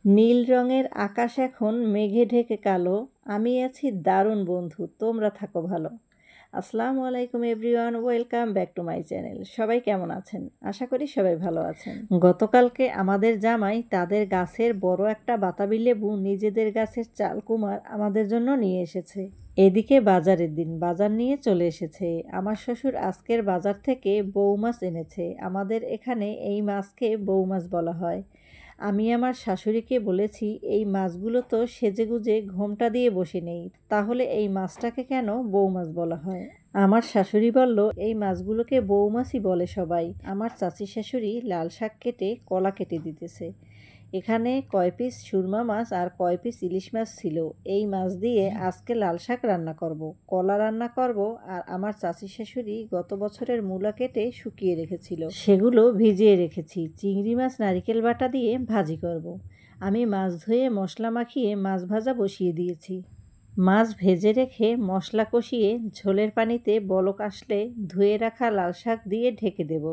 নীল রঙের আকাশ এখন মেঘে ঢেকে কালো। আমি আছি দারুণ বন্ধু, তোমরা থাকো ভালো। আসসালামু আলাইকুম everyone, welcome back to my channel. সবাই কেমন আছেন? আশা করি সবাই ভালো আছেন। গতকালকে আমাদের জামাই তাদের গাছের বড় একটা বাতাবি লেবু নিজেদের গাছের চালকুমার আমাদের জন্য নিয়ে এসেছে। এদিকে বাজারের দিন, বাজার নিয়ে চলে এসেছে। আমার শ্বশুর আজকের বাজার থেকে বৌ মাছ এনেছে। আমাদের এখানে এই মাছকে বৌ মাছ বলা হয়। আমি আমার শাশুড়িকে বলেছি, এই মাছগুলো তো সেজেগুজে ঘোমটা দিয়ে বসে নেই, তাহলে এই মাছটাকে কেন বৌ মাছ বলা হয়? আমার শাশুড়ি বলল, এই মাছগুলোকে বৌ মাছই বলে সবাই। আমার চাচি শাশুড়ি লাল শাক কেটে কলা কেটে দিতেছে। এখানে কয় পিস সুরমা মাছ আর কয় পিস ইলিশ মাছ ছিল। এই মাছ দিয়ে আজকে লাল শাক রান্না করব, কলা রান্না করব, আর আমার চাচি শাশুড়ি গত বছরের মূলা কেটে শুকিয়ে রেখেছিল, সেগুলো ভিজিয়ে রেখেছি। চিংড়ি মাছ নারিকেল বাটা দিয়ে ভাজি করব। আমি মাছ ধুয়ে মশলা মাখিয়ে মাছ ভাজা বসিয়ে দিয়েছি। মাছ ভেজে রেখে মশলা কষিয়ে ঝোলের পানিতে বলক আসলে ধুয়ে রাখা লাল শাক দিয়ে ঢেকে দেব।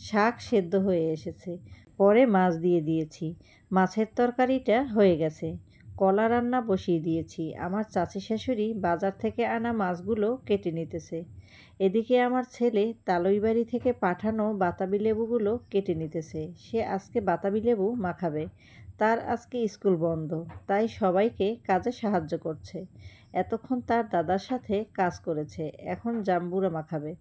শাক সেদ্ধ হয়ে এসেছে, পরে মাছ দিয়ে দিয়েছি। মাছের তরকারিটা হয়ে গেছে। কলা রান্না বসিয়ে দিয়েছি। আমার চাচি শাশুড়ি বাজার থেকে আনা মাছগুলো কেটে নিতেছে। এদিকে আমার ছেলে তালই বাড়ি থেকে পাঠানো বাতাবি লেবুগুলো কেটে নিতেছে। সে আজকে বাতাবি লেবু মাখাবে। তার আজকে স্কুল বন্ধ, তাই সবাইকে কাজে সাহায্য করছে। এতক্ষণ তার দাদার সাথে কাজ করেছে, এখন জাম্বুরা মাখাবে।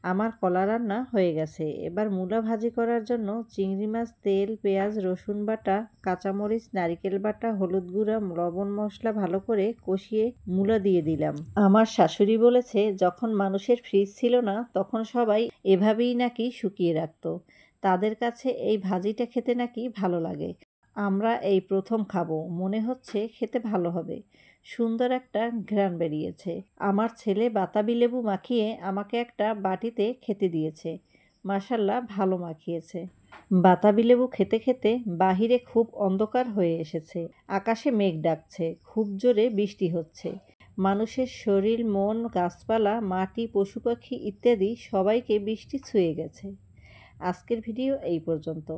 আমার কলা রান্না হয়ে গেছে। এবার মূলা ভাজি করার জন্য চিংড়ি মাছ, তেল, পেঁয়াজ, রসুন বাটা, কাঁচামরিচ, নারিকেল বাটা, হলুদ গুঁড়া, লবণ, মশলা ভালো করে কষিয়ে মূলা দিয়ে দিলাম। আমার শাশুড়ি বলেছে, যখন মানুষের ফ্রিজ ছিল না তখন সবাই এভাবেই নাকি শুকিয়ে রাখতো। তাদের কাছে এই ভাজিটা খেতে নাকি ভালো লাগে। আমরা এই প্রথম খাবো, মনে হচ্ছে খেতে ভালো হবে। সুন্দর একটা ঘ্রাণ বেরিয়েছে। আমার ছেলে বাতাবি লেবু মাখিয়ে আমাকে একটা বাটিতে খেতে দিয়েছে। মাশাল্লাহ, ভালো মাখিয়েছে। বাতাবি লেবু খেতে খেতে বাহিরে খুব অন্ধকার হয়ে এসেছে। আকাশে মেঘ ডাকছে, খুব জোরে বৃষ্টি হচ্ছে। মানুষের শরীর, মন, গাছপালা, মাটি, পশু পাখি ইত্যাদি সবাইকে বৃষ্টি ছুঁয়ে গেছে। আজকের ভিডিও এই পর্যন্ত।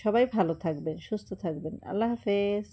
সবাই ভালো থাকবেন, সুস্থ থাকবেন। আল্লাহ হাফেজ।